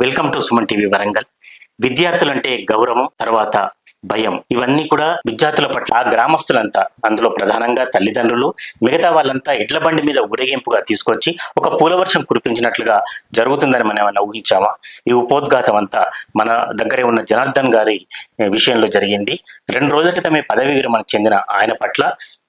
Welcome to Suman TV Warangal. విద్యార్థులంటే గౌరవం, తర్వాత భయం, ఇవన్నీ కూడా విద్యార్థుల పట్ల ఆ గ్రామస్తులంతా, అందులో ప్రధానంగా తల్లిదండ్రులు, మిగతా వాళ్ళంతా ఎడ్ల బండి మీద ఊరేగింపుగా తీసుకొచ్చి ఒక పూలవర్షం కురిపించినట్లుగా జరుగుతుందని మనం ఏమన్నా ఊహించామా? ఈ ఉపోద్ఘాతం అంతా మన దగ్గరే ఉన్న జనార్దన్ గారి విషయంలో జరిగింది. 2 రోజుల క్రితమే పదవి విరమణకు చెందిన ఆయన పట్ల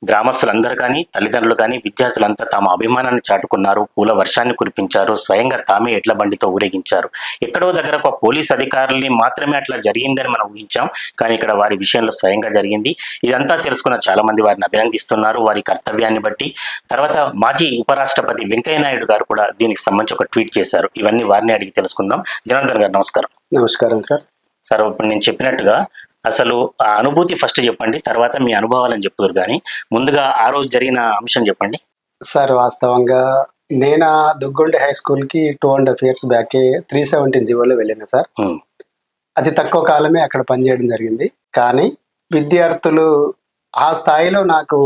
గ్రామస్తులందరూ కానీ, తల్లిదండ్రులు కానీ, విద్యార్థులంతా తమ అభిమానాన్ని చాటుకున్నారు, పూల వర్షాన్ని కురిపించారు, స్వయంగా తామే ఎడ్ల బండితో ఊరేగించారు. ఎక్కడో దగ్గర ఒక పోలీస్ అధికారుల్ని మాత్రమే అట్లా జరిగిందని మనం ఊహించాం, కానీ ఇక్కడ వారి విషయంలో స్వయంగా జరిగింది. ఇదంతా తెలుసుకున్న చాలా మంది వారిని అభినందిస్తున్నారు, వారి కర్తవ్యాన్ని బట్టి. తర్వాత మాజీ ఉపరాష్ట్రపతి వెంకయ్య నాయుడు గారు కూడా దీనికి సంబంధించి ఒక ట్వీట్ చేశారు. ఇవన్నీ వారిని అడిగి తెలుసుకుందాం. జనార్దన్ గారు నమస్కారం. నమస్కారం సార్. సార్, ఇప్పుడు నేను చెప్పినట్టుగా అసలు ఆ అనుభూతి ఫస్ట్ చెప్పండి, తర్వాత మీ అనుభవాలని చెప్తారు, కానీ ముందుగా ఆ రోజు జరిగిన అంశం చెప్పండి. సార్, వాస్తవంగా నేను దుగ్గొండి హై స్కూల్కి 2.5 years బ్యాకే 317 జీవోలో వెళ్ళాను సార్. అతి తక్కువ కాలమే అక్కడ పనిచేయడం జరిగింది. కానీ విద్యార్థులు ఆ స్థాయిలో నాకు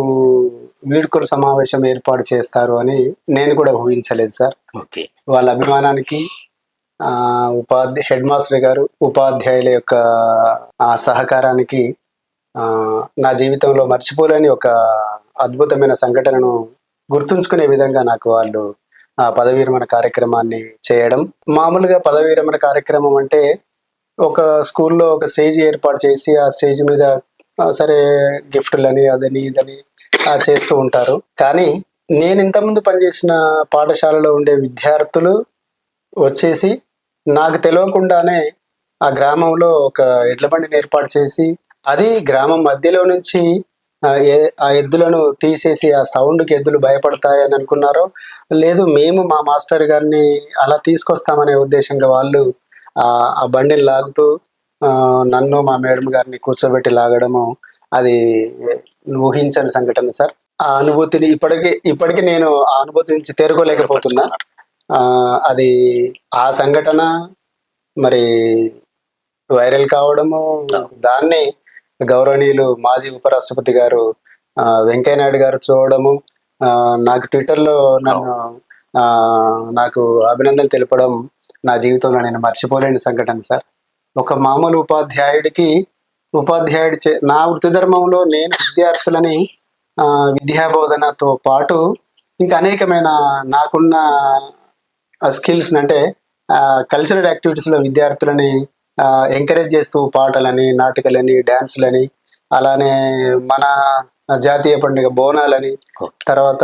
వీడ్కోలు సమావేశం ఏర్పాటు చేస్తారు అని నేను కూడా ఊహించలేదు సార్. ఓకే. వాళ్ళ అభిమానానికి హెడ్ మాస్టర్ గారు, ఉపాధ్యాయుల యొక్క సహకారానికి నా జీవితంలో మర్చిపోలేని ఒక అద్భుతమైన సంఘటనను గుర్తుంచుకునే విధంగా నాకు వాళ్ళు ఆ పదవీ విరమణ కార్యక్రమాన్ని చేయడం. మామూలుగా పదవీ విరమణ కార్యక్రమం అంటే ఒక స్కూల్లో ఒక స్టేజ్ ఏర్పాటు చేసి ఆ స్టేజ్ మీద సరే గిఫ్టులని అదని ఇదని చేస్తూ ఉంటారు. కానీ నేను ఇంతకుముందు పనిచేసిన పాఠశాలలో ఉండే విద్యార్థులు వచ్చేసి నాకు తెలియకుండానే ఆ గ్రామంలో ఒక ఎడ్ల బండిని ఏర్పాటు చేసి, అది గ్రామం మధ్యలో నుంచి ఆ ఎద్దులను తీసేసి ఆ సౌండ్కి ఎద్దులు భయపడతాయని అనుకున్నారో లేదు, మేము మా మాస్టర్ గారిని అలా తీసుకొస్తామనే ఉద్దేశంగా వాళ్ళు ఆ బండిని లాగుతూ నన్ను మా మేడం గారిని కూర్చోబెట్టి లాగడము, అది ఊహించని సంఘటన సార్. ఆ అనుభూతిని ఇప్పటికీ నేను ఆ అనుభూతి నుంచి తేరుకోలేకపోతున్నా. అది ఆ సంఘటన మరి వైరల్ కావడము, దాన్ని గౌరవనీయులు మాజీ ఉపరాష్ట్రపతి గారు వెంకయ్య నాయుడు గారు చూడడము, నాకు ట్విట్టర్లో నాకు అభినందనలు తెలపడం నా జీవితంలో నేను మర్చిపోలేని సంఘటన సార్. ఒక మామూలు నా వృత్తి ధర్మంలో నేను విద్యార్థులని విద్యాబోధనతో పాటు ఇంకా అనేకమైన నాకున్న స్కిల్స్ అంటే కల్చరల్ యాక్టివిటీస్లో విద్యార్థులని ఎంకరేజ్ చేస్తూ పాటలని, నాటికలని, డ్యాన్సులని, అలానే మన జాతీయ పండుగ బోనాలని, తర్వాత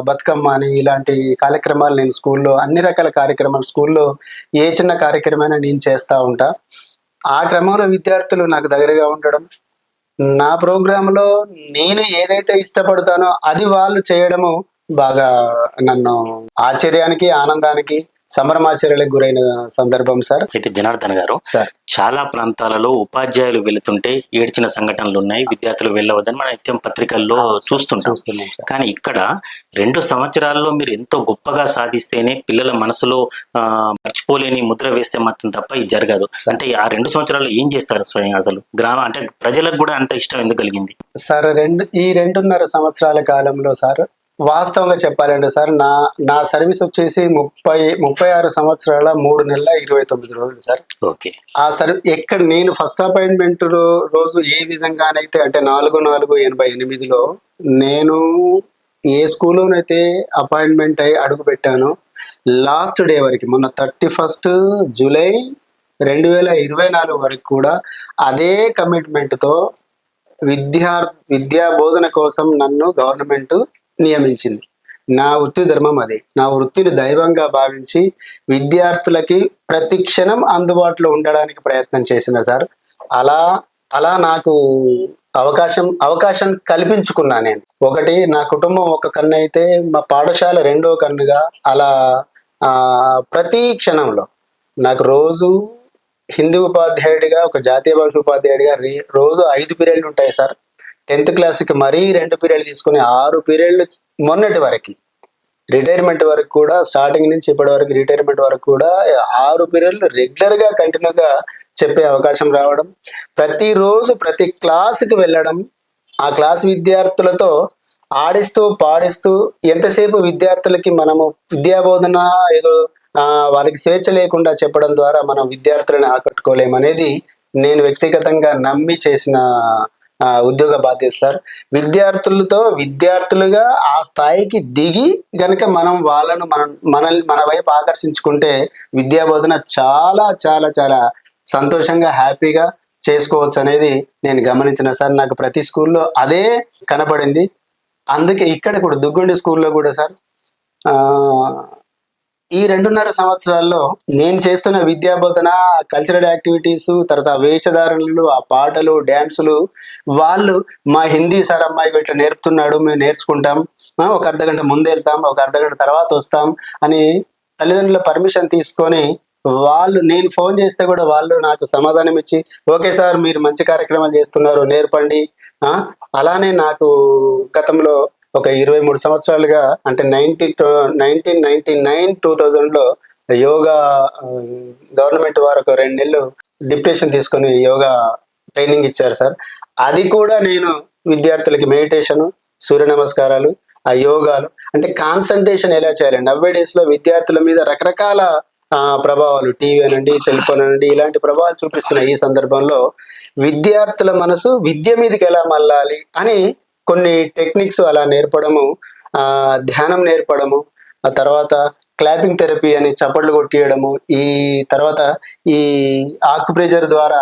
బతుకమ్మ అని, ఇలాంటి కార్యక్రమాలు నేను స్కూల్లో అన్ని రకాల కార్యక్రమాలు స్కూల్లో ఏ చిన్న కార్యక్రమైనా నేను చేస్తూ ఉంటా. ఆ క్రమంలో విద్యార్థులు నాకు దగ్గరగా ఉండడం, నా ప్రోగ్రాంలో నేను ఏదైతే ఇష్టపడతానో అది వాళ్ళు చేయడము బాగా నన్ను ఆశ్చర్యానికి, ఆనందానికి, సంభ్రమాశ్చర్యాలకు గురైన సందర్భం సార్. అయితే జనార్దన్ గారు, సార్, చాలా ప్రాంతాలలో ఉపాధ్యాయులు వెళుతుంటే ఏడ్చిన సంఘటనలు ఉన్నాయి, విద్యార్థులు వెళ్ళవద్దని మనం నిత్యం పత్రికల్లో చూస్తుంటాం. కానీ ఇక్కడ 2 సంవత్సరాల్లో మీరు ఎంతో గొప్పగా సాధిస్తేనే పిల్లల మనసులో మర్చిపోలేని ముద్ర వేస్తే మాత్రం తప్ప ఇది జరగదు. అంటే ఆ 2 సంవత్సరాల్లో ఏం చేస్తారు స్వయంగా? అసలు అంటే ప్రజలకు కూడా అంత ఇష్టం ఎందుకు కలిగింది సార్? ఈ 2.5 సంవత్సరాల కాలంలో సార్, వాస్తవంగా చెప్పాలంటే సార్, నా సర్వీస్ వచ్చేసి 36 సంవత్సరాల 3 నెలల 29 రోజులు సార్. ఓకే. ఆ ఎక్కడ నేను ఫస్ట్ అపాయింట్మెంట్ రోజు ఏ విధంగానైతే అంటే 4/4/88లో నేను ఏ స్కూల్లోనైతే అపాయింట్మెంట్ అయ్యి అడుగు పెట్టానో, లాస్ట్ డే వరకు మొన్న 31 జూలై 2024 వరకు కూడా అదే కమిట్మెంట్తో విద్యా బోధన కోసం నన్ను గవర్నమెంట్ నియమించింది. నా వృత్తి ధర్మం అది. నా వృత్తిని దైవంగా భావించి విద్యార్థులకి ప్రతి క్షణం అందుబాటులో ఉండడానికి ప్రయత్నం చేసిన సార్. అలా నాకు అవకాశం కల్పించుకున్నా నేను. ఒకటి, నా కుటుంబం ఒక కన్ను అయితే మా పాఠశాల 2వ కన్నుగా, అలా ప్రతి క్షణంలో నాకు రోజు హిందీ ఉపాధ్యాయుడిగా, ఒక జాతీయ భాష ఉపాధ్యాయుడిగా రోజు 5 పీరియడ్లు ఉంటాయి సార్. 10th క్లాస్కి మరీ 2 పీరియడ్లు తీసుకుని 6 పీరియడ్లు మొన్నటి వరకు, రిటైర్మెంట్ వరకు కూడా, స్టార్టింగ్ నుంచి ఇప్పటి వరకు రిటైర్మెంట్ వరకు కూడా 6 పీరియడ్లు రెగ్యులర్గా కంటిన్యూగా చెప్పే అవకాశం రావడం, ప్రతిరోజు ప్రతి క్లాసుకి వెళ్ళడం, ఆ క్లాస్ విద్యార్థులతో ఆడిస్తూ పాడిస్తూ ఎంతసేపు విద్యార్థులకి మనము విద్యాబోధన ఏదో వాళ్ళకి స్వేచ్ఛ లేకుండా చెప్పడం ద్వారా మనం విద్యార్థులను ఆకట్టుకోలేమనేది నేను వ్యక్తిగతంగా నమ్మి చేసిన ఉద్యోగ బాధ్యత సార్. విద్యార్థులుగా ఆ స్థాయికి దిగి గనుక మనం వాళ్ళను మన వైపు ఆకర్షించుకుంటే విద్యా బోధన చాలా చాలా చాలా సంతోషంగా హ్యాపీగా చేసుకోవచ్చు అనేది నేను గమనించిన సార్. నాకు ప్రతి స్కూల్లో అదే కనపడింది. అందుకే ఇక్కడ కూడా దుగ్గొండి స్కూల్లో కూడా సార్ ఈ 2.5 సంవత్సరాల్లో నేను చేస్తున్న విద్యా బోధన, కల్చరల్ యాక్టివిటీస్, తర్వాత వేషధారణలు, ఆ పాటలు, డ్యాన్సులు, వాళ్ళు మా హిందీ సార్ అమ్మాయి ఇట్లా నేర్పుతున్నాడు, మేము నేర్చుకుంటాం, ఒక అర్ధగంట ముందు వెళ్తాం, ఒక అర్ధగంట తర్వాత వస్తాం అని తల్లిదండ్రుల పర్మిషన్ తీసుకొని వాళ్ళు, నేను ఫోన్ చేస్తే కూడా వాళ్ళు నాకు సమాధానం ఇచ్చి ఓకే సార్ మీరు మంచి కార్యక్రమాలు చేస్తున్నారు నేర్పండి. అలానే నాకు గతంలో ఒక 23 సంవత్సరాలుగా అంటే 1999-2000లో యోగా గవర్నమెంట్ వారు ఒక 2 నెలలు డిప్రెషన్ తీసుకొని యోగా ట్రైనింగ్ ఇచ్చారు సార్. అది కూడా నేను విద్యార్థులకి మెడిటేషన్, సూర్య నమస్కారాలు, ఆ యోగాలు అంటే కాన్సన్ట్రేషన్ ఎలా చేయాలి. నవ్వే డేస్ లో విద్యార్థుల మీద రకరకాల ప్రభావాలు, టీవీ అనండి, సెల్ ఫోన్ అనండి, ఇలాంటి ప్రభావాలు చూపిస్తున్నాయి. ఈ సందర్భంలో విద్యార్థుల మనసు విద్య మీదకి ఎలా మళ్ళాలి అని కొన్ని టెక్నిక్స్ అలా నేర్పడము, ధ్యానం నేర్పడము, ఆ తర్వాత క్లాపింగ్ థెరపీ అని చప్పట్లు కొట్టియడము, ఈ తర్వాత ఈ ఆక్యుప్రెషర్ ద్వారా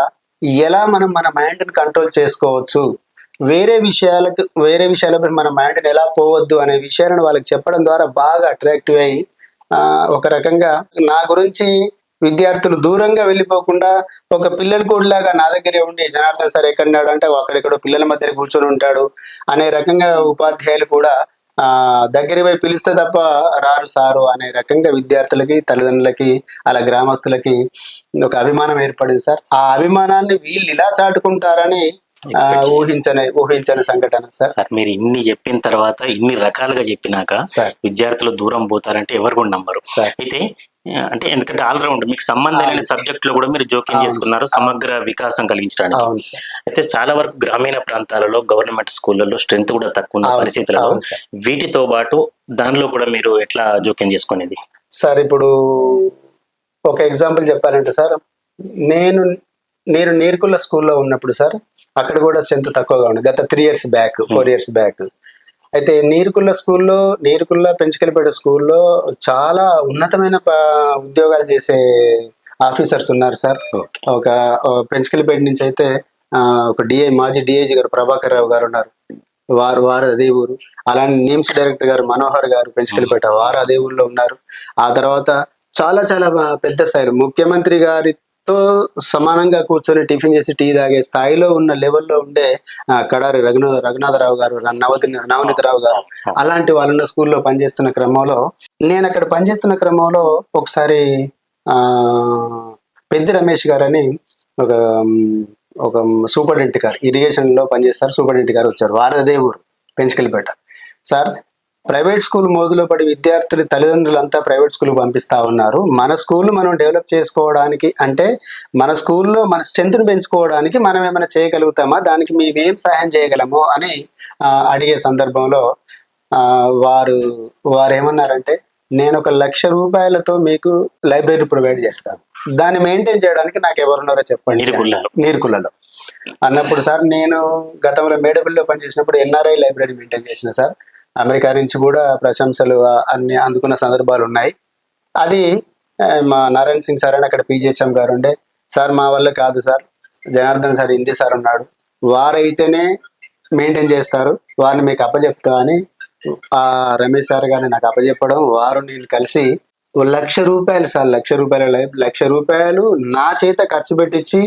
ఎలా మనం మన మైండ్ని కంట్రోల్ చేసుకోవచ్చు, వేరే విషయాలపై మన మైండ్ని ఎలా పోవద్దు అనే విషయాలను వాళ్ళకి చెప్పడం ద్వారా బాగా అట్రాక్టివ్ అయ్యి ఒక రకంగా నా గురించి విద్యార్థులు దూరంగా వెళ్ళిపోకుండా ఒక పిల్లల కూడిలాగా నా దగ్గరే ఉండి జనార్దన్ సార్ ఎక్కడున్నాడు అంటే అక్కడెక్కడో పిల్లల మధ్య కూర్చొని ఉంటాడు అనే రకంగా ఉపాధ్యాయులు కూడా దగ్గర పోయి పిలిస్తే తప్ప రారు సారు అనే రకంగా విద్యార్థులకి, తల్లిదండ్రులకి, అలా గ్రామస్తులకి ఒక అభిమానం ఏర్పడింది సార్. ఆ అభిమానాన్ని వీళ్ళు ఇలా చాటుకుంటారని ఊహించని సంఘటన సార్. మీరు ఇన్ని చెప్పిన తర్వాత, ఇన్ని రకాలుగా చెప్పినాక విద్యార్థులు దూరం పోతారంటే ఎవరు కూడా నమ్మరు. అయితే అంటే ఎందుకంటే ఆల్రౌండ్ మీకు సంబంధం లేని సబ్జెక్ట్ లో కూడా మీరు జోక్యం చేసుకున్నారు సమగ్ర వికాసం కలిగించడానికి. అయితే చాలా వరకు గ్రామీణ ప్రాంతాలలో గవర్నమెంట్ స్కూళ్ళలో స్ట్రెంత్ కూడా తక్కువ ఉన్న పరిస్థితులలో వీటితో పాటు దానిలో కూడా మీరు ఎట్లా జోక్యం చేసుకునేది సార్? ఇప్పుడు ఒక ఎగ్జాంపుల్ చెప్పాలంటే సార్, నేను నీర్కుల్ల స్కూల్లో ఉన్నప్పుడు సార్ అక్కడ కూడా స్ట్రెంత్ తక్కువగా ఉంది గత 4 years బ్యాక్. అయితే నీర్కుల్ల పెంచుకెళ్ళిపేట స్కూల్లో చాలా ఉన్నతమైన ఉద్యోగాలు చేసే ఆఫీసర్స్ ఉన్నారు సార్. ఒక పెంచుకెళ్ళిపేట నుంచి అయితే ఒక మాజీ డిఐజీ గారు ప్రభాకర్ రావు గారు ఉన్నారు, వారు అదే ఊరు. అలానే నిమ్స్ డైరెక్టర్ గారు మనోహర్ గారు పెంచుకెళ్ళిపేట, వారు అదే ఊర్లో ఉన్నారు. ఆ తర్వాత చాలా చాలా పెద్ద స్థాయిలో ముఖ్యమంత్రి గారితో సమానంగా కూర్చొని టిఫిన్ చేసి టీ తాగే స్థాయిలో ఉన్న లెవెల్లో ఉండే కడారి రఘునాథరావు గారు, నవనీతరావు గారు, అలాంటి వాళ్ళన్న స్కూల్లో పనిచేస్తున్న క్రమంలో నేను అక్కడ పనిచేస్తున్న క్రమంలో ఒకసారి పెద్ది రమేష్ గారు అని ఒక సూపరింటెండెంట్ గారు, ఇరిగేషన్ లో పనిచేస్తారు, సూపరింటెండెంట్ గారు వచ్చారు. వారదే ఊరు పెంచుకెళ్ళిపేట. సార్ ప్రైవేట్ స్కూల్ మోజులో పడి విద్యార్థులు తల్లిదండ్రులంతా ప్రైవేట్ స్కూల్ పంపిస్తా ఉన్నారు. మన స్కూల్ మనం డెవలప్ చేసుకోవడానికి అంటే మన స్కూల్లో మన స్ట్రెంత్ను పెంచుకోవడానికి మనం ఏమైనా చేయగలుగుతామా, దానికి మేమేం సహాయం చేయగలము అని అడిగే సందర్భంలో వారు ఏమన్నారంటే, నేను 1,00,000 రూపాయలతో మీకు లైబ్రరీ ప్రొవైడ్ చేస్తాను, దాన్ని మెయింటైన్ చేయడానికి నాకు ఎవరున్నారో చెప్పండి నీర్కుల్లలో అన్నప్పుడు సార్, నేను గతంలో మేడబుల్లో పనిచేసినప్పుడు ఎన్ఆర్ఐ లైబ్రరీ మెయింటైన్ చేసిన సార్. అమెరికా నుంచి కూడా ప్రశంసలు అన్ని అందుకున్న సందర్భాలు ఉన్నాయి. అది మా నారాయణ సింగ్ సార్ అని అక్కడ పీజీహెచ్ఎం గారు ఉండే సార్, మా వల్ల కాదు sir, Janardhan sir Hindi sir ఉన్నాడు, వారైతేనే మెయింటైన్ చేస్తారు, వారిని మీకు అప్పచెప్తా అని ఆ రమేష్ సార్ గారిని నాకు అప్పచెప్పడం, వారు నేను కలిసి 1,00,000 రూపాయలు సార్, 1,00,000 రూపాయల 1,00,000 రూపాయలు నా చేత ఖర్చు పెట్టించి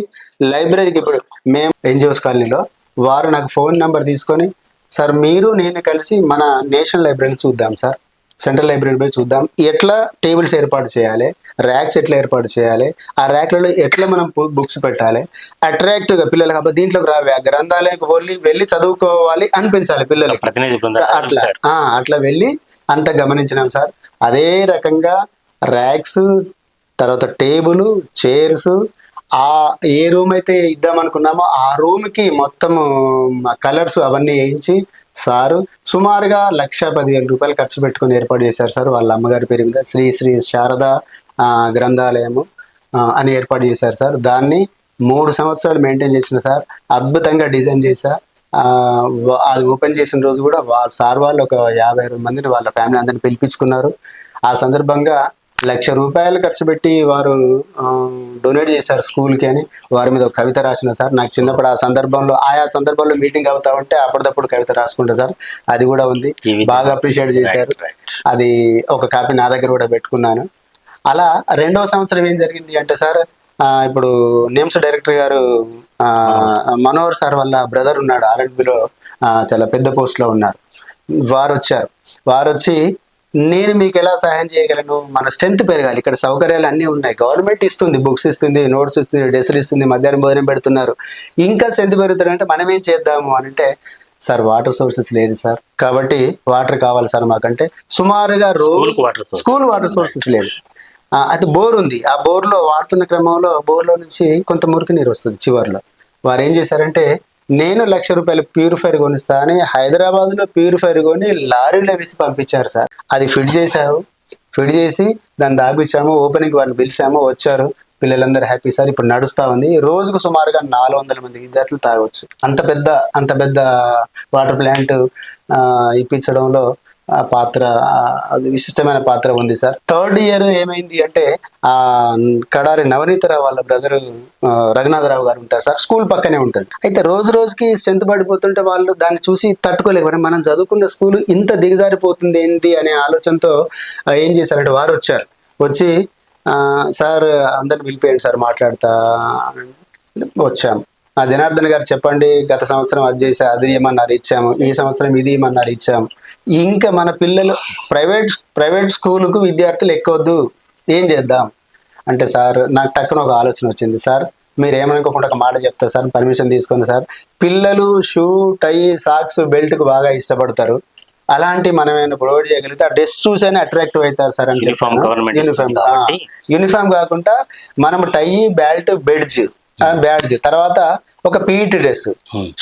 లైబ్రరీకి, ఇప్పుడు మేము ఎన్జిఓస్ కాలనీలో, వారు నాకు ఫోన్ నెంబర్ తీసుకొని సార్ మీరు నేను కలిసి మన నేషనల్ లైబ్రరీ చూద్దాం సార్, సెంట్రల్ లైబ్రరీ పోయి చూద్దాం, ఎట్లా టేబుల్స్ ఏర్పాటు చేయాలి, ర్యాక్స్ ఎట్లా ఏర్పాటు చేయాలి, ఆ ర్యాక్లలో ఎట్లా మనం బుక్స్ పెట్టాలి, అట్రాక్టివ్గా పిల్లలకి అబ్బా దీంట్లోకి రావి, ఆ గ్రంథాలయకు వెళ్ళి చదువుకోవాలి అనిపించాలి పిల్లలకి, అట్లా వెళ్ళి అంత గమనించినాం సార్. అదే రకంగా ర్యాక్స్, తర్వాత టేబుల్, చైర్స్, ఏ రూమ్ అయితే ఇద్దాం అనుకున్నామో ఆ రూమ్కి మొత్తము కలర్స్ అవన్నీ వేయించి సారు సుమారుగా 1,10,000 రూపాయలు ఖర్చు పెట్టుకుని ఏర్పాటు చేశారు సార్. వాళ్ళ అమ్మగారి పేరు మీద శ్రీ శారద గ్రంథాలయము అని ఏర్పాటు చేశారు సార్. దాన్ని 3 సంవత్సరాలు మెయింటైన్ చేసిన సార్. అద్భుతంగా డిజైన్ చేశా. అది ఓపెన్ చేసిన రోజు కూడా సార్ వాళ్ళు ఒక 50 మందిని వాళ్ళ ఫ్యామిలీ అందరిని పిలిపించుకున్నారు. ఆ సందర్భంగా ₹1,00,000 ఖర్చు పెట్టి వారు డొనేట్ చేశారు స్కూల్కి అని. వారి మీద ఒక కవిత రాసిన సార్. నాకు చిన్నప్పుడు ఆయా సందర్భంలో మీటింగ్ అవుతా ఉంటే అప్పటిదప్పుడు కవిత రాసుకుంటా సార్. అది కూడా ఉంది. బాగా అప్రిషియేట్ చేశారు. అది ఒక కాపీ నా దగ్గర కూడా పెట్టుకున్నాను. అలా 2వ సంవత్సరం ఏం జరిగింది అంటే సార్, ఇప్పుడు నేమ్స్ డైరెక్టర్ గారు మనోహర్ సార్ వాళ్ళ బ్రదర్ ఉన్నాడు, ఆర్ఎండ్బిలో చాలా పెద్ద పోస్ట్ లో ఉన్నారు. వారు వచ్చి నేను మీకు ఎలా సహాయం చేయగలను, మన స్ట్రెంత్ పెరగాలి, ఇక్కడ సౌకర్యాలు అన్నీ ఉన్నాయి, గవర్నమెంట్ ఇస్తుంది, బుక్స్ ఇస్తుంది, నోట్స్ ఇస్తుంది, డ్రెస్సులు ఇస్తుంది, మధ్యాహ్నం భోజనం పెడుతున్నారు, ఇంకా స్ట్రెంత్ పెరుగుతారంటే మనం ఏం చేద్దాము అని అంటే, సార్ వాటర్ సోర్సెస్ లేదు సార్, కాబట్టి వాటర్ కావాలి సార్ మాకంటే. సుమారుగా స్కూల్ వాటర్ సోర్సెస్ లేదు. అయితే బోర్ ఉంది. ఆ బోర్లో వాడుతున్న క్రమంలో బోర్లో నుంచి కొంత మురికి నీరు వస్తుంది. చివరిలో వారు ఏం చేశారంటే, నేను ₹1,00,000 ప్యూరిఫైర్ కొనిస్తా అని హైదరాబాద్లో ప్యూరిఫైర్ కొని లారీలో వేసి పంపించారు సార్. అది ఫిట్ చేసి దాన్ని దాపించాము. ఓపెనింగ్ వారిని పిలిచాము, వచ్చారు. పిల్లలందరూ హ్యాపీ సార్. ఇప్పుడు నడుస్తా ఉంది. రోజుకు సుమారుగా 400 మంది విద్యార్థులు తాగొచ్చు. అంత పెద్ద వాటర్ ప్లాంట్ ఇప్పించడంలో అది విశిష్టమైన పాత్ర ఉంది సార్. 3rd ఇయర్ ఏమైంది అంటే, కడారి నవనీతరావు వాళ్ళ బ్రదరు రఘునాథరావు గారు ఉంటారు సార్. స్కూల్ పక్కనే ఉంటుంది. అయితే రోజుకి స్ట్రెంత్ పడిపోతుంటే వాళ్ళు దాన్ని చూసి తట్టుకోలేక, మనం చదువుకున్న స్కూల్ ఇంత దిగజారిపోతుంది ఏంటి అనే ఆలోచనతో ఏం చేశారంటే, వారు వచ్చి సార్ అందరిని పిలిపేయండి సార్ మాట్లాడతా. వచ్చాము. జనార్దన్ గారు చెప్పండి, గత సంవత్సరం అది చేసా, అది ఏమన్నారు ఇచ్చాము, ఈ సంవత్సరం ఇది ఏమన్నారు ఇచ్చాము, ఇంకా మన పిల్లలు ప్రైవేట్ స్కూలుకు విద్యార్థులు ఎక్కొద్దు, ఏం చేద్దాం అంటే, సార్ నాకు టక్కున ఒక ఆలోచన వచ్చింది. సార్ మీరు ఏమనుకోకుండా ఒక మాట చెప్తారు సార్, పర్మిషన్ తీసుకుంది సార్. పిల్లలు షూ, టై, సాక్స్, బెల్ట్కు బాగా ఇష్టపడతారు. అలాంటి మనం ఏమైనా ప్రొవైడ్ చేయగలిగితే ఆ డ్రెస్ చూసైనా అట్రాక్టివ్ అవుతారు సార్ అని. యూనిఫామ్ కాకుండా మనం టై, బెల్ట్, బ్యాడ్జ్, తర్వాత ఒక పీఈటీ డ్రెస్,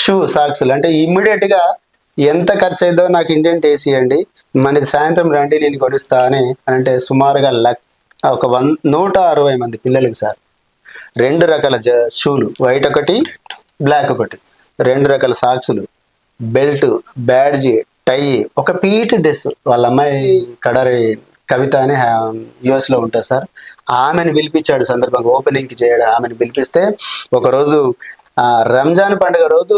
షూ, సాక్స్, అంటే ఇమ్మీడియట్ గా ఎంత ఖర్చు అయిందో నాకు ఇండియన్ వేసియండి, మనది సాయంత్రం రండి నేను కొనిస్తా అని అంటే, సుమారుగా ఒక 160 మంది పిల్లలకి సార్ 2 రకాల షూలు, వైట్ ఒకటి, బ్లాక్ ఒకటి, 2 రకాల సాక్సులు, బెల్ట్, బ్యాడ్జ్, టై, ఒక పీఈటీ డ్రెస్. వాళ్ళ అమ్మాయి కడారి కవిత అని US లో ఉంటుంది సార్. ఆమెను పిలిపించాడు సందర్భంగా ఓపెనింగ్కి చేయడం. ఆమెను పిలిపిస్తే ఒకరోజు రంజాన్ పండుగ రోజు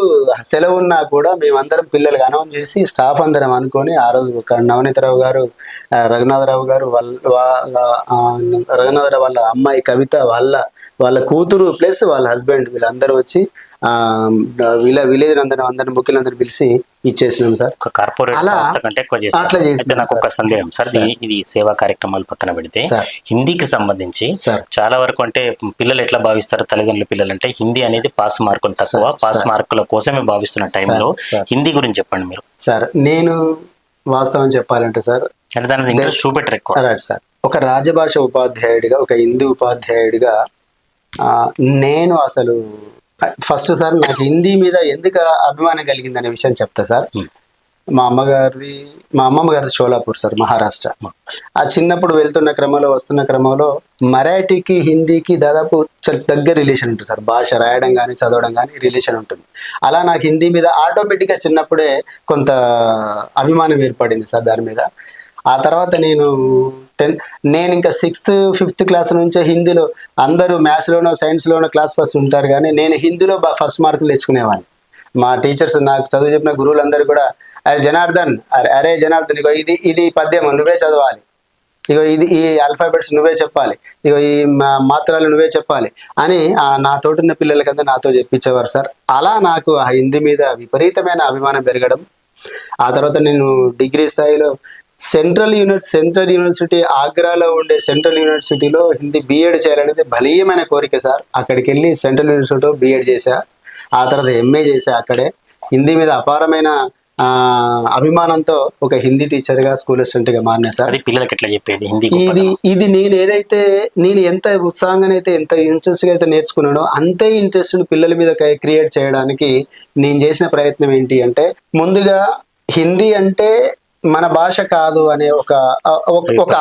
సెలవు ఉన్నా కూడా మేమందరం పిల్లలకు అనౌన్స్ చేసి స్టాఫ్ అందరం అనుకొని ఆ రోజు ఒక నవనీతరావు గారు, రఘునాథరావు గారు, రఘునాథరావు వాళ్ళ అమ్మాయి కవిత, వాళ్ళ కూతురు ప్లస్ వాళ్ళ హస్బెండ్, వీళ్ళందరూ వచ్చి విలేజ్ అందరిని ముఖ్యులందరూ పిలిచి ఇచ్చేసినాం సార్. అట్లా చేసి నాకు ఒక సందేహం సార్, ఇది సేవా కార్యక్రమాలు పక్కన పెడితే హిందీకి సంబంధించి చాలా వరకు అంటే పిల్లలు ఎట్లా భావిస్తారు, తల్లిదండ్రుల పిల్లలు అంటే హిందీ అనేది పాస్ మార్కులు తక్కువ, పాస్ మార్కుల కోసమే భావిస్తున్న టైంలో హిందీ గురించి చెప్పండి మీరు. సార్ నేను వాస్తవం చెప్పాలంటే సార్, దాని ఇంగ్లీష్ చూపెట్టరు ఎక్కువ సార్. ఒక రాజభాష ఉపాధ్యాయుడిగా, ఒక హిందీ ఉపాధ్యాయుడిగా నేను అసలు ఫస్ట్ సార్ నాకు హిందీ మీద ఎందుకు అభిమానం కలిగింది అనే విషయం చెప్తా సార్. మా అమ్మమ్మ గారిది షోలాపూర్ సార్, మహారాష్ట్ర. ఆ చిన్నప్పుడు వస్తున్న క్రమంలో మరాఠీకి హిందీకి దాదాపు దగ్గర రిలేషన్ ఉంటుంది సార్. భాష రాయడం కానీ చదవడం కానీ రిలేషన్ ఉంటుంది. అలా నాకు హిందీ మీద ఆటోమేటిక్గా చిన్నప్పుడే కొంత అభిమానం ఏర్పడింది సార్ దాని మీద. ఆ తర్వాత నేను ఇంకా 6th, 5th క్లాస్ నుంచే హిందీలో, అందరూ మ్యాథ్స్లోనో సైన్స్లోనో క్లాస్ ఫస్ట్ ఉంటారు, కానీ నేను హిందీలో ఫస్ట్ మార్కులు తెచ్చుకునేవాడిని. మా టీచర్స్, నాకు చదువు చెప్పిన గురువులందరూ కూడా, అరే జనార్దన్ ఇగో ఇది పద్యం నువ్వే చదవాలి, ఇగో ఈ ఆల్ఫాబెట్స్ నువ్వే చెప్పాలి, ఇగో ఈ మాత్రలు నువ్వే చెప్పాలి అని నాతోటి ఉన్న పిల్లలకంతా నాతో చెప్పించేవారు సార్. అలా నాకు ఆ హిందీ మీద విపరీతమైన అభిమానం పెరగడం. ఆ తర్వాత నేను డిగ్రీ స్థాయిలో సెంట్రల్ యూనివర్సిటీ, ఆగ్రాలో ఉండే సెంట్రల్ యూనివర్సిటీలో హిందీ బిఎడ్ చేయాలనేది బలీయమైన కోరిక సార్. అక్కడికి వెళ్ళి సెంట్రల్ యూనివర్సిటీలో బిఎడ్ చేశా. ఆ తర్వాత ఎంఏ చేశా అక్కడే. హిందీ మీద అపారమైన అభిమానంతో ఒక హిందీ టీచర్గా, స్కూల్ అసిస్టెంట్గా మారినా సార్. పిల్లలకి ఎట్లా చెప్పేది హిందీ? ఇది నేను ఎంత ఉత్సాహంగానైతే, ఎంత ఇంట్రెస్ట్గా అయితే నేర్చుకున్నానో అంతే ఇంట్రెస్ట్ పిల్లల మీద క్రియేట్ చేయడానికి నేను చేసిన ప్రయత్నం ఏంటి అంటే, ముందుగా హిందీ అంటే మన భాష కాదు అనే ఒక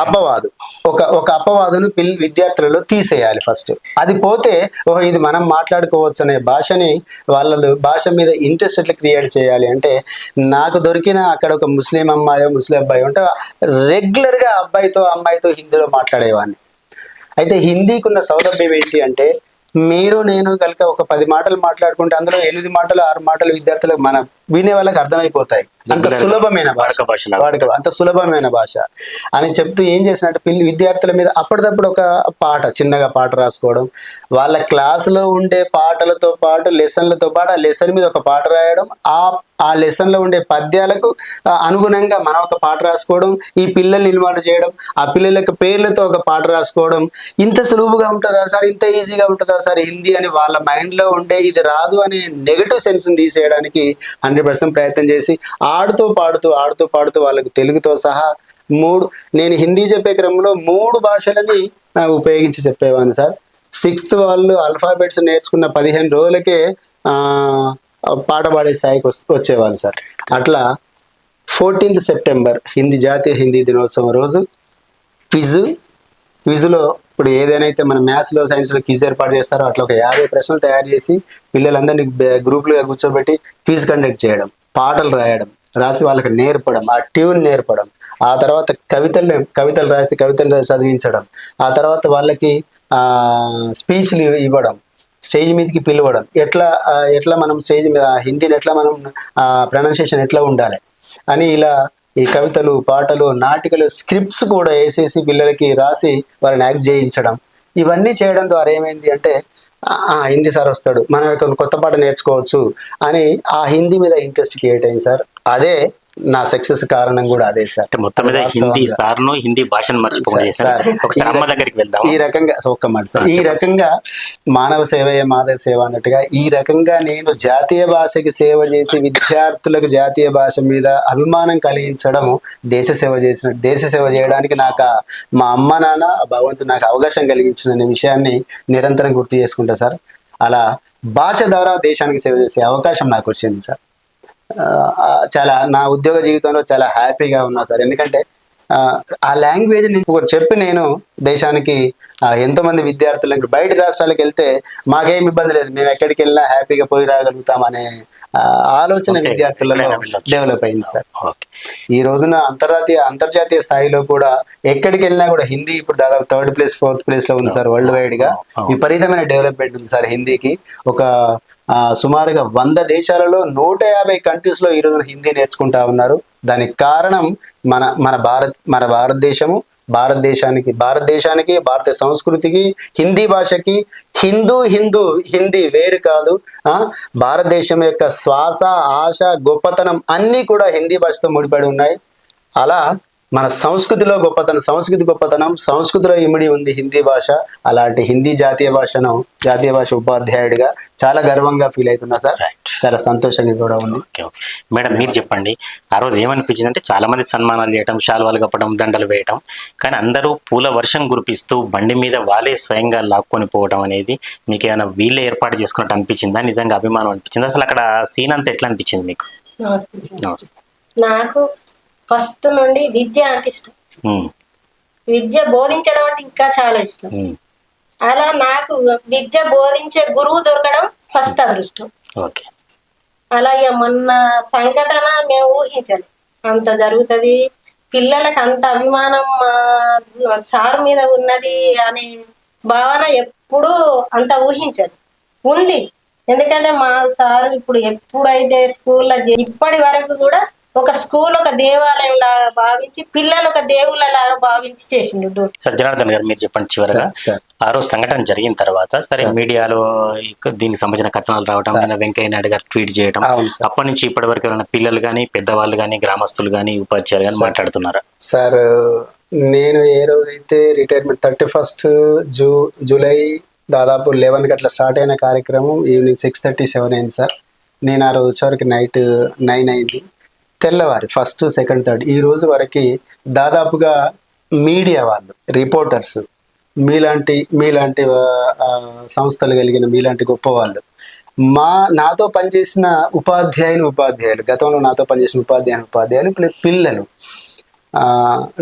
అపవాదు ఒక అపవాదును విద్యార్థులలో తీసేయాలి ఫస్ట్. అది పోతే ఓహో ఇది మనం మాట్లాడుకోవచ్చు అనే భాషని వాళ్ళ భాష మీద ఇంట్రెస్ట్ ఎట్లా క్రియేట్ చేయాలి అంటే, నాకు దొరికిన అక్కడ ఒక ముస్లిం అమ్మాయో ముస్లిం అబ్బాయో అంటే రెగ్యులర్గా అబ్బాయితో అమ్మాయితో హిందీలో మాట్లాడేవాడిని. అయితే హిందీకి ఉన్న సౌలభ్యం ఏంటి అంటే, మీరు నేను కనుక ఒక 10 మాటలు మాట్లాడుకుంటే అందులో 8 మాటలు 6 మాటలు విద్యార్థులకు మన వినే వాళ్ళకి అర్థమైపోతాయి. అంత సులభమైన వాడుక అంత సులభమైన భాష అని చెప్తూ ఏం చేసినట్టు విద్యార్థుల మీద అప్పటిదప్పుడు ఒక చిన్నగా పాట రాసుకోవడం, వాళ్ళ క్లాసులో ఉండే పాటలతో పాటు లెసన్లతో పాటు ఆ లెసన్ మీద ఒక పాట రాయడం, ఆ లెసన్ లో ఉండే పద్యాలకు అనుగుణంగా మనం ఒక పాట రాసుకోవడం, ఈ పిల్లల్ని ఇన్వాల్వ్ చేయడం, ఆ పిల్లలకు పేర్లతో ఒక పాట రాసుకోవడం. ఇంత సులువుగా ఉంటుందా సార్, ఇంత ఈజీగా ఉంటుందా సార్ హిందీ అని వాళ్ళ మైండ్ లో ఉండే ఇది రాదు అనే నెగటివ్ సెన్స్ తీసేయడానికి 100% ప్రయత్నం చేసి ఆడుతూ పాడుతూ వాళ్ళకు తెలుగుతో సహా నేను హిందీ చెప్పే క్రమంలో 3 భాషలని ఉపయోగించి చెప్పేవాడిని సార్. 6th వాళ్ళు ఆల్ఫాబెట్స్ నేర్చుకున్న 15 రోజులకే పాట పాడే స్థాయికి వచ్చేవాళ్ళు సార్. అట్లా 14th సెప్టెంబర్ జాతీయ హిందీ దినోత్సవం రోజు క్విజ్లో ఇప్పుడు ఏదైతే మన మ్యాథ్స్లో సైన్స్లో క్విజ్ ఏర్పాటు చేస్తారో అట్లా ఒక 50 ప్రశ్నలు తయారు చేసి పిల్లలందరినీ గ్రూప్లుగా కూర్చోబెట్టి క్విజ్ కండక్ట్ చేయడం, పాటలు రాసి వాళ్ళకి నేర్పడం, ఆ ట్యూన్ నేర్పడం, ఆ తర్వాత కవితలు రాస్తే కవితలు చదివించడం, ఆ తర్వాత వాళ్ళకి స్పీచ్లు ఇవ్వడం, స్టేజ్ మీదకి పిలవడం, ఎట్లా మనం స్టేజ్ మీద హిందీని ఎట్లా మనం ప్రొనౌన్సియేషన్ ఎట్లా ఉండాలి అని ఇలా ఈ కవితలు, పాటలు, నాటికలు, స్క్రిప్ట్స్ కూడా వేసేసి పిల్లలకి రాసి వాళ్ళని యాక్ట్ చేయించడం. ఇవన్నీ చేయడం ద్వారా ఏమైంది అంటే, హిందీ సార్ వస్తాడు, మనం కొత్త పాట నేర్చుకోవచ్చు అని ఆ హిందీ మీద ఇంట్రెస్ట్ క్రియేట్ అయింది సార్. అదే నా సక్సెస్ కారణం కూడా అదే సార్. మొత్తం మీద హిందీ సార్ను హిందీ భాషను మర్చిపోయి ఒకసారి అమ్మ దగ్గరికి వెళ్దాం. ఈ రకంగా ఒక్క మాట సార్, ఈ రకంగా మానవ సేవయే మాధవ సేవ అన్నట్టుగా ఈ రకంగా నేను జాతీయ భాషకి సేవ చేసి విద్యార్థులకు జాతీయ భాష మీద అభిమానం కలిగించడం దేశ సేవ చేయడానికి నాకు మా అమ్మ నాన్న భగవంతుడు నాకు అవకాశం కలిగించిన విషయాన్ని నిరంతరం గుర్తు చేసుకుంటా సార్. అలా భాష ద్వారా దేశానికి సేవ చేసే అవకాశం నాకు వచ్చింది సార్. చాలా నా ఉద్యోగ జీవితంలో చాలా హ్యాపీగా ఉన్నా సార్. ఎందుకంటే ఆ లాంగ్వేజ్ చెప్పి నేను దేశానికి ఎంతో మంది విద్యార్థులకు బయట రాష్ట్రాలకు వెళ్తే మాకేం ఇబ్బంది లేదు, మేము ఎక్కడికి వెళ్ళినా హ్యాపీగా పోయి రాగలుగుతామనే ఆలోచన విద్యార్థులలో డెవలప్ అయింది సార్. ఈ రోజున అంతర్జాతీయ స్థాయిలో కూడా ఎక్కడికి వెళ్ళినా కూడా హిందీ ఇప్పుడు దాదాపు 3rd ప్లేస్ 4th ప్లేస్ లో ఉంది సార్. వరల్డ్ వైడ్ గా విపరీతమైన డెవలప్మెంట్ ఉంది సార్ హిందీకి. ఒక సుమారుగా 100 దేశాలలో 150 కంట్రీస్ లో ఈ రోజున హిందీ నేర్చుకుంటా ఉన్నారు. దానికి కారణం మన భారతదేశానికి భారత సంస్కృతికి, హిందీ భాషకి. హిందీ వేరు కాదు. భారతదేశం యొక్క శ్వాస, ఆశ, గొప్పతనం అన్నీ కూడా హిందీ భాషతో ముడిపడి ఉన్నాయి. అలా మన సంస్కృతిలో గొప్పతనం సంస్కృతిలో ఇమిడి ఉంది హిందీ భాష. అలాంటి హిందీ జాతీయ భాష ఉపాధ్యాయుడిగా చాలా గర్వంగా ఫీల్ అవుతున్నా సార్. చాలా సంతోషంగా కూడా ఉంది. మేడం, మీరు చెప్పండి, ఆ రోజు ఏమనిపించింది అంటే చాలా మంది సన్మానాలు చేయటం, శాలువాలు కప్పడం, దండలు వేయటం, కానీ అందరూ పూల వర్షం కురిపిస్తూ బండి మీద వాళ్ళే స్వయంగా లాక్కొని పోవడం అనేది మీకు ఏమైనా వీళ్ళే ఏర్పాటు చేసుకున్నట్టు అనిపించిందా? నిజంగా అభిమానం అనిపించింది? అసలు అక్కడ సీన్ అంతా ఎట్లా అనిపించింది మీకు? నమస్తే. నాకు ఫస్ట్ నుండి విద్య అంటే ఇష్టం. విద్య బోధించడం అంటే ఇంకా చాలా ఇష్టం. అలా నాకు విద్య బోధించే గురువు దొరకడం ఫస్ట్ అదృష్టం. అలాగే మొన్న సంఘటన మేము ఊహించాలి అంత జరుగుతుంది, పిల్లలకు అంత అభిమానం సార్ మీద ఉన్నది అనే భావన ఎప్పుడూ అంత ఊహించాలి ఉంది. ఎందుకంటే మా సారు ఇప్పుడు ఎప్పుడైతే స్కూల్లో ఇప్పటి వరకు కూడా ఒక స్కూల్ ఒక దేవాలయం లాగా భావించి పిల్లలు ఒక దేవుళ్ళ లాగా భావించి చేసిండు. సార్ జనార్దన్ గారు, మీరు చెప్పండి చివరగా, ఆ రోజు సంఘటన జరిగిన తర్వాత సరే మీడియాలో దీనికి సంబంధించిన కథనాలు రావడం, వెంకయ్య నాయుడు గారు ట్వీట్ చేయడం, అప్పటి నుంచి ఇప్పటి వరకు ఎవరైనా పిల్లలు కానీ, పెద్దవాళ్ళు కానీ, గ్రామస్తులు కానీ, ఉపాధ్యాయులు కానీ మాట్లాడుతున్నారా? సార్, నేను ఏ రోజైతే రిటైర్మెంట్ 31st జూలై దాదాపు 11 గంటల స్టార్ట్ అయిన కార్యక్రమం ఈవినింగ్ 6:37 అయింది సార్. నేను ఆ రోజు వచ్చేవరకు నైట్ 9 అయింది. తెల్లవారి 1st, 2nd, 3rd ఈ రోజు వరకు దాదాపుగా మీడియా వాళ్ళు, రిపోర్టర్స్, మీలాంటి సంస్థలు కలిగిన మీలాంటి గొప్ప వాళ్ళు నాతో పనిచేసిన ఉపాధ్యాయులు గతంలో నాతో పనిచేసిన ఉపాధ్యాయులు పిల్లలు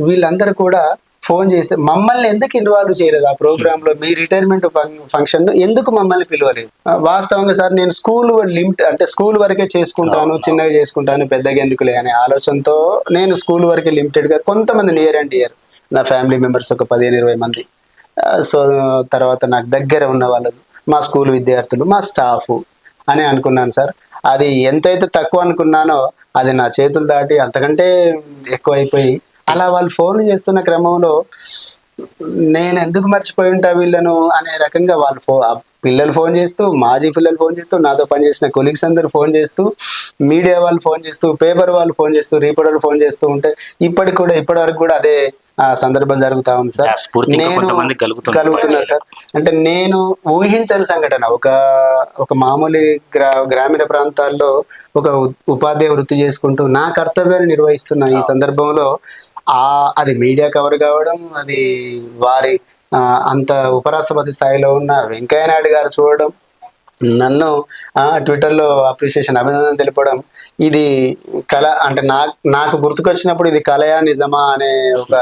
వీళ్ళందరూ కూడా ఫోన్ చేసి మమ్మల్ని ఎందుకు ఇన్వాల్వ్ చేయలేదు ఆ ప్రోగ్రామ్ లో, మీ రిటైర్మెంట్ ఫంక్షన్ ఎందుకు మమ్మల్ని పిలవలేదు? వాస్తవంగా సార్ నేను స్కూల్ వరకే చేసుకుంటాను, చిన్నగా చేసుకుంటాను, పెద్దగా ఎందుకులే అనే ఆలోచనతో నేను స్కూల్ వరకే లిమిటెడ్ గా, కొంతమంది నియర్ అండ్ ఇయర్ నా ఫ్యామిలీ మెంబర్స్ ఒక 15-20 మంది, సో తర్వాత నాకు దగ్గర ఉన్న వాళ్ళు, మా స్కూల్ విద్యార్థులు, మా స్టాఫ్ అని అనుకున్నాను సార్. అది ఎంతైతే తక్కువ అనుకున్నానో అది నా చేతులు దాటి అంతకంటే ఎక్కువైపోయి, అలా వాళ్ళు ఫోన్ చేస్తున్న క్రమంలో నేను ఎందుకు మర్చిపోయి ఉంటా వీళ్ళను అనే రకంగా పిల్లలు ఫోన్ చేస్తూ, మాజీ పిల్లలు ఫోన్ చేస్తూ, నాతో పనిచేసిన కొలీగ్స్ అందరూ ఫోన్ చేస్తూ, మీడియా వాళ్ళు ఫోన్ చేస్తూ, పేపర్ వాళ్ళు ఫోన్ చేస్తూ, రిపోర్టర్లు ఫోన్ చేస్తూ ఉంటే ఇప్పటి వరకు కూడా అదే సందర్భం జరుగుతా ఉంది సార్. నేను కలుగుతున్నా సార్. అంటే నేను ఊహించని సంఘటన, ఒక మామూలు గ్రామీణ ప్రాంతాల్లో ఒక ఉపాధ్యాయ వృత్తి చేసుకుంటూ నా కర్తవ్యాన్ని నిర్వహిస్తున్న ఈ సందర్భంలో అది మీడియా కవర్ కావడం, అది వారి అంత ఉపరాష్ట్రపతి స్థాయిలో ఉన్న వెంకయ్య నాయుడు గారు చూడడం, నన్ను ట్విట్టర్లో అప్రిషియేషన్ అభినందన తెలపడం, ఇది కళ అంటే నాకు గుర్తుకొచ్చినప్పుడు ఇది కళయా నిజమా అనే ఒక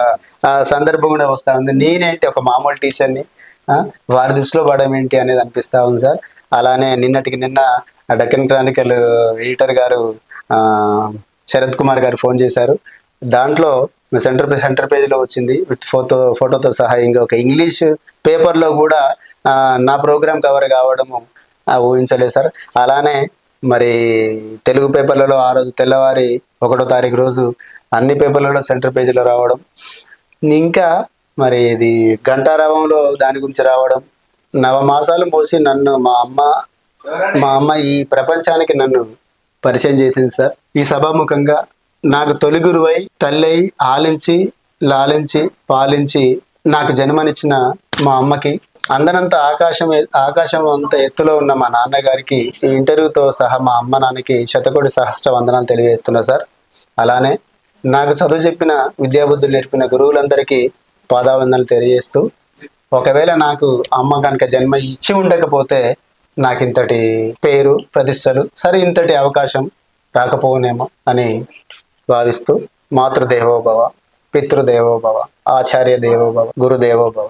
సందర్భం కూడా వస్తా ఉంది. నేనేంటి ఒక మామూలు టీచర్ని, వారి దృష్టిలో పడడం ఏంటి అనేది అనిపిస్తా ఉంది సార్. అలానే నిన్నటికి నిన్న డెక్కన్ క్రానికల్ ఎడిటర్ గారు శరత్ కుమార్ గారు ఫోన్ చేశారు. దాంట్లో సెంటర్ పేజీలో వచ్చింది విత్ ఫోటోతో సహా. ఇంకొక ఇంగ్లీష్ పేపర్లో కూడా నా ప్రోగ్రామ్ కవర్ కావడము ఊహించలేదు సార్. అలానే మరి తెలుగు పేపర్లలో ఆ రోజు తెల్లవారి 1వ తారీఖు రోజు అన్ని పేపర్లలో సెంటర్ పేజీలో రావడం, ఇంకా మరి ఇది ఘంటారావంలో దాని గురించి రావడం, 9 మాసాలు మోసి నన్ను మా అమ్మ ఈ ప్రపంచానికి నన్ను పరిచయం చేసింది సార్. ఈ సభాముఖంగా నాకు తొలి గురువై, తల్లై, ఆలించి, లాలించి, పాలించి నాకు జన్మనిచ్చిన మా అమ్మకి, అందనంత ఆకాశం అంత ఎత్తులో ఉన్న మా నాన్నగారికి, ఈ ఇంటర్వ్యూతో సహా మా అమ్మ నాన్నకి శతకోటి సహస్ర వందనాలు తెలియజేస్తున్నా సార్. అలానే నాకు చదువు చెప్పిన, విద్యాబుద్ధులు నేర్పిన గురువులందరికీ పాదావందనాలు తెలియజేస్తూ, ఒకవేళ నాకు అమ్మ కనుక జన్మ ఇచ్చి ఉండకపోతే నాకు ఇంతటి పేరు ప్రతిష్టలు, సరే ఇంతటి అవకాశం రాకపోనేమో అని భావిస్తూ, మాతృదేవోభవ, పితృదేవోభవ, ఆచార్య దేవోభవ, గురుదేవోభవ.